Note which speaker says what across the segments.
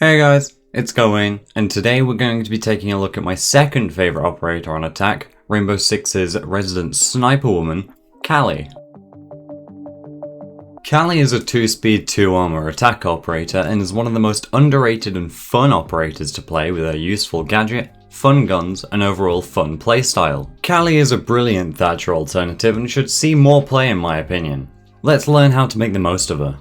Speaker 1: Hey guys, it's Going, and today we're going to be taking a look at my second favourite operator on attack, Rainbow Six's resident sniper woman, Callie. Callie is a 2-speed 2-armor attack operator and is one of the most underrated and fun operators to play with her useful gadget, fun guns, and overall fun playstyle. Callie is a brilliant Thatcher alternative and should see more play in my opinion. Let's learn how to make the most of her.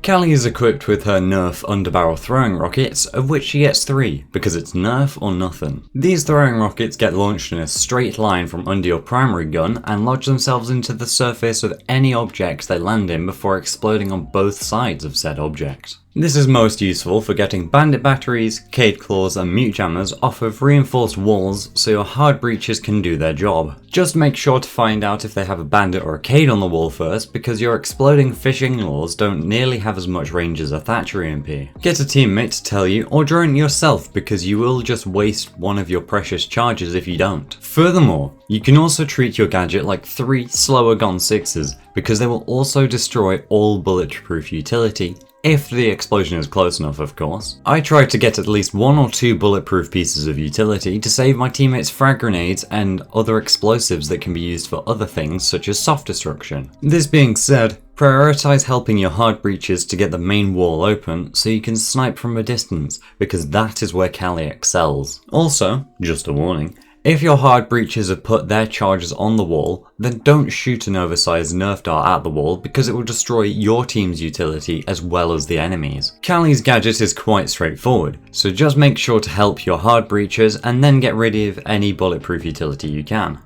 Speaker 1: Callie is equipped with her Nerf underbarrel throwing rockets, of which she gets 3, because it's Nerf or nothing. These throwing rockets get launched in a straight line from under your primary gun and lodge themselves into the surface of any object they land in before exploding on both sides of said object. This is most useful for getting bandit batteries, cade claws and mute jammers off of reinforced walls so your hard breaches can do their job. Just make sure to find out if they have a bandit or a cade on the wall first, because your exploding fishing lures don't nearly have as much range as a Thatcher EMP. Get a teammate to tell you, or drone it yourself, because you will just waste one of your precious charges if you don't. Furthermore, you can also treat your gadget like 3 slower gone 6s, because they will also destroy all bulletproof utility, if the explosion is close enough, of course. I try to get at least 1 or 2 bulletproof pieces of utility to save my teammates frag grenades and other explosives that can be used for other things such as soft destruction. This being said, prioritize helping your hard breaches to get the main wall open so you can snipe from a distance, because that is where Callie excels. Also, just a warning, if your hard breaches have put their charges on the wall, then don't shoot an oversized Nerf dart at the wall because it will destroy your team's utility as well as the enemy's. Callie's gadget is quite straightforward, so just make sure to help your hard breaches and then get rid of any bulletproof utility you can.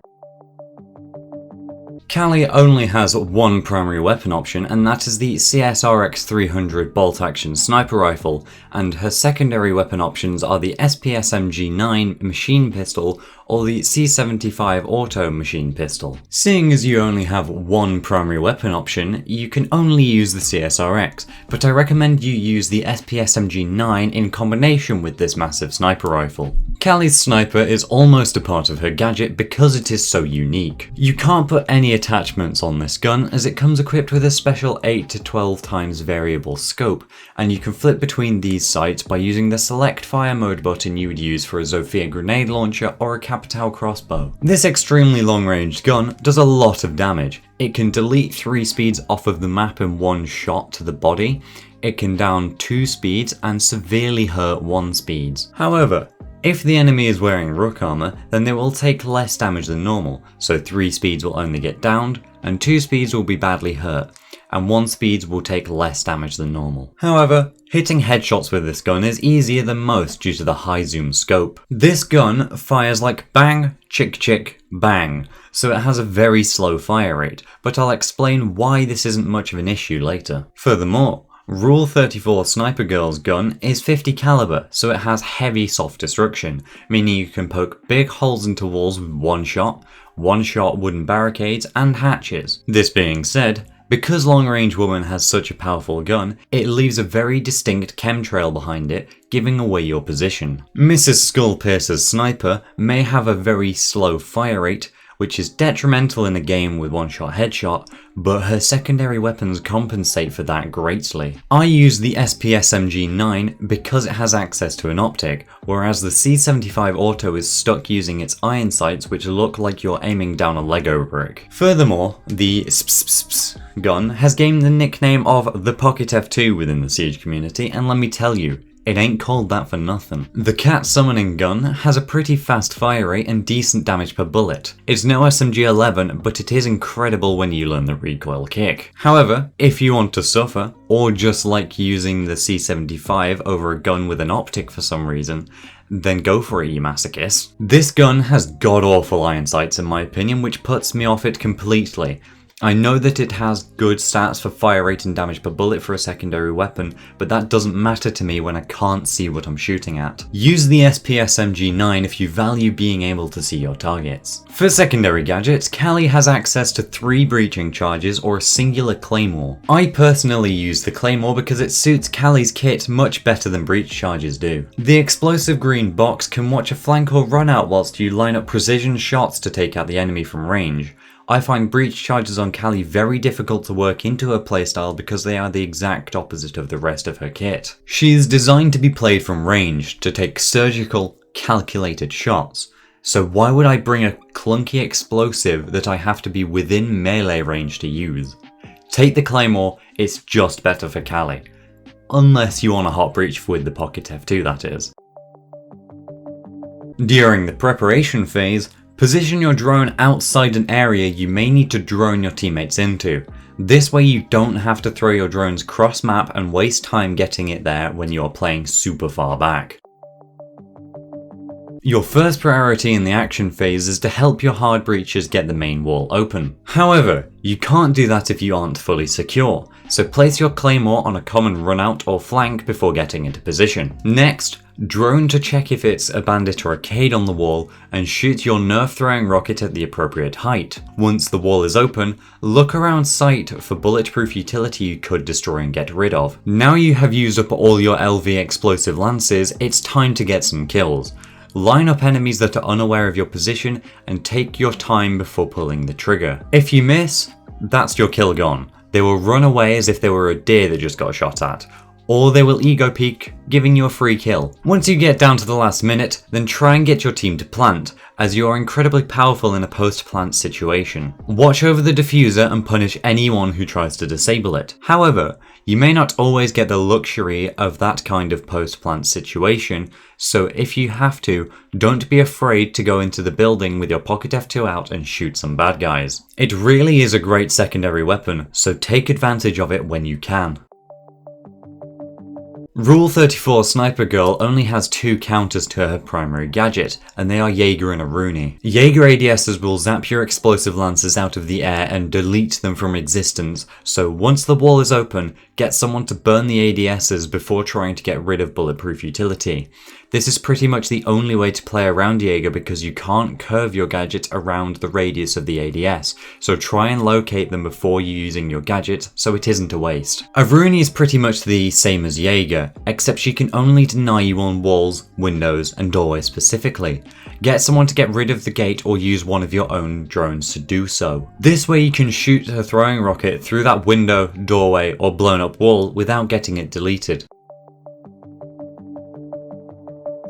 Speaker 1: Callie only has one primary weapon option, and that is the CSRX 300 bolt-action sniper rifle, and her secondary weapon options are the SPSMG9 machine pistol or the C75 auto machine pistol. Seeing as you only have one primary weapon option, you can only use the CSRX, but I recommend you use the SPSMG9 in combination with this massive sniper rifle. Callie's sniper is almost a part of her gadget because it is so unique. You can't put any attachments on this gun as it comes equipped with a special 8 to 12 times variable scope, and you can flip between these sights by using the select fire mode button you would use for a Zofia grenade launcher or a Capital crossbow. This extremely long range gun does a lot of damage. It can delete 3 speeds off of the map in one shot to the body, it can down 2 speeds and severely hurt 1 speeds. However, if the enemy is wearing rook armor, then they will take less damage than normal, so 3 speeds will only get downed, and 2 speeds will be badly hurt, and 1 speeds will take less damage than normal. However, hitting headshots with this gun is easier than most due to the high zoom scope. This gun fires like bang, chick chick, bang, so it has a very slow fire rate, but I'll explain why this isn't much of an issue later. Furthermore, Rule 34 Sniper Girl's gun is 50 caliber, so it has heavy soft destruction, meaning you can poke big holes into walls with one shot wooden barricades and hatches. This being said, because Long Range Woman has such a powerful gun, it leaves a very distinct chemtrail behind it, giving away your position. Mrs. Skullpiercer's sniper may have a very slow fire rate, which is detrimental in a game with one-shot headshot, but her secondary weapons compensate for that greatly. I use the SPSMG9 because it has access to an optic, whereas the C75 Auto is stuck using its iron sights which look like you're aiming down a Lego brick. Furthermore, the SPSPS gun has gained the nickname of the Pocket F2 within the Siege community, and let me tell you, it ain't called that for nothing. The cat summoning gun has a pretty fast fire rate and decent damage per bullet. It's no SMG-11, but it is incredible when you learn the recoil kick. However, if you want to suffer, or just like using the C75 over a gun with an optic for some reason, then go for it, you masochist. This gun has god-awful iron sights in my opinion, which puts me off it completely. I know that it has good stats for fire rate and damage per bullet for a secondary weapon, but that doesn't matter to me when I can't see what I'm shooting at. Use the SPSMG9 if you value being able to see your targets. For secondary gadgets, Callie has access to 3 breaching charges or a singular claymore. I personally use the claymore because it suits Callie's kit much better than breach charges do. The explosive green box can watch a flank or run out whilst you line up precision shots to take out the enemy from range. I find breach charges on Callie very difficult to work into her playstyle because they are the exact opposite of the rest of her kit. She is designed to be played from range, to take surgical, calculated shots. So why would I bring a clunky explosive that I have to be within melee range to use? Take the Claymore, it's just better for Callie. Unless you want a hot breach with the Pocket F2, that is. During the preparation phase, position your drone outside an area you may need to drone your teammates into. This way you don't have to throw your drones cross map and waste time getting it there when you're playing super far back. Your first priority in the action phase is to help your hard breachers get the main wall open. However, you can't do that if you aren't fully secure, so place your Claymore on a common runout or flank before getting into position. Next, drone to check if it's a bandit or a Cade on the wall and shoot your nerf throwing rocket at the appropriate height. Once the wall is open, look around sight for bulletproof utility you could destroy and get rid of. Now you have used up all your LV explosive lances, it's time to get some kills. Line up enemies that are unaware of your position and take your time before pulling the trigger. If you miss, that's your kill gone. They will run away as if they were a deer that just got shot at, or they will ego peek, giving you a free kill. Once you get down to the last minute, then try and get your team to plant, as you are incredibly powerful in a post-plant situation. Watch over the diffuser and punish anyone who tries to disable it. However, you may not always get the luxury of that kind of post-plant situation, so if you have to, don't be afraid to go into the building with your Pocket F2 out and shoot some bad guys. It really is a great secondary weapon, so take advantage of it when you can. Rule 34 Sniper Girl only has 2 counters to her primary gadget, and they are Jaeger and a Rooney. Jaeger ADSs will zap your explosive lances out of the air and delete them from existence, so once the wall is open, get someone to burn the ADSs before trying to get rid of bulletproof utility. This is pretty much the only way to play around Jaeger because you can't curve your gadget around the radius of the ADS, so try and locate them before you using your gadget so it isn't a waste. A Rooney is pretty much the same as Jaeger, except she can only deny you on walls, windows and doorways specifically. Get someone to get rid of the gate or use one of your own drones to do so. This way you can shoot a throwing rocket through that window, doorway or blown up wall without getting it deleted.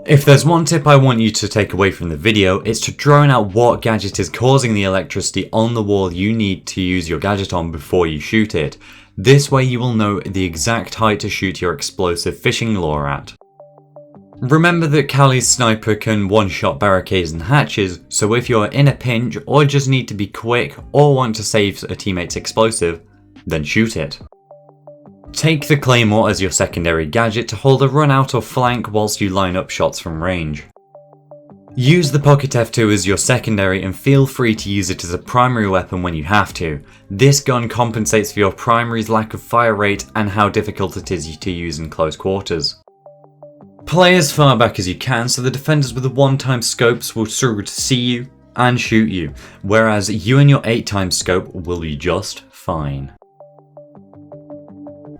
Speaker 1: If there's one tip I want you to take away from the video, it's to drone out what gadget is causing the electricity on the wall you need to use your gadget on before you shoot it. This way you will know the exact height to shoot your explosive fishing lure at. Remember that Callie's sniper can one-shot barricades and hatches, so if you're in a pinch or just need to be quick or want to save a teammate's explosive, then shoot it. Take the Claymore as your secondary gadget to hold a run out or flank whilst you line up shots from range. Use the Pocket F2 as your secondary and feel free to use it as a primary weapon when you have to. This gun compensates for your primary's lack of fire rate and how difficult it is to use in close quarters. Play as far back as you can so the defenders with the 1x scopes will struggle to see you and shoot you, whereas you and your 8x scope will be just fine.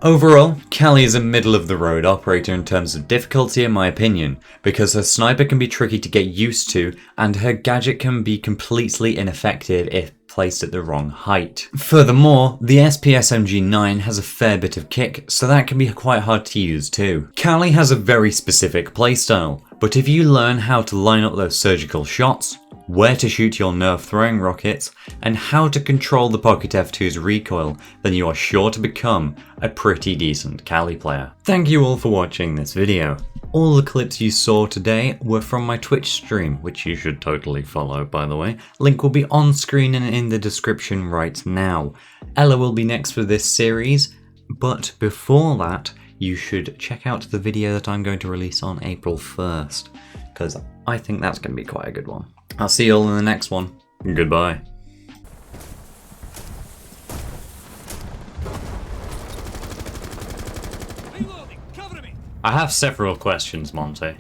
Speaker 1: Overall, Callie is a middle of the road operator in terms of difficulty in my opinion, because her sniper can be tricky to get used to and her gadget can be completely ineffective if placed at the wrong height. Furthermore, the SPSMG9 has a fair bit of kick, so that can be quite hard to use too. Callie has a very specific playstyle, but if you learn how to line up those surgical shots, where to shoot your nerf throwing rockets, and how to control the Pocket F2's recoil, then you are sure to become a pretty decent Callie player. Thank you all for watching this video. All the clips you saw today were from my Twitch stream, which you should totally follow by the way. Link will be on screen and in the description right now. Ella will be next for this series, but before that, you should check out the video that I'm going to release on April 1st, because I think that's going to be quite a good one. I'll see you all in the next one. Goodbye.
Speaker 2: Reloading, cover me.
Speaker 1: I have several questions, Monty.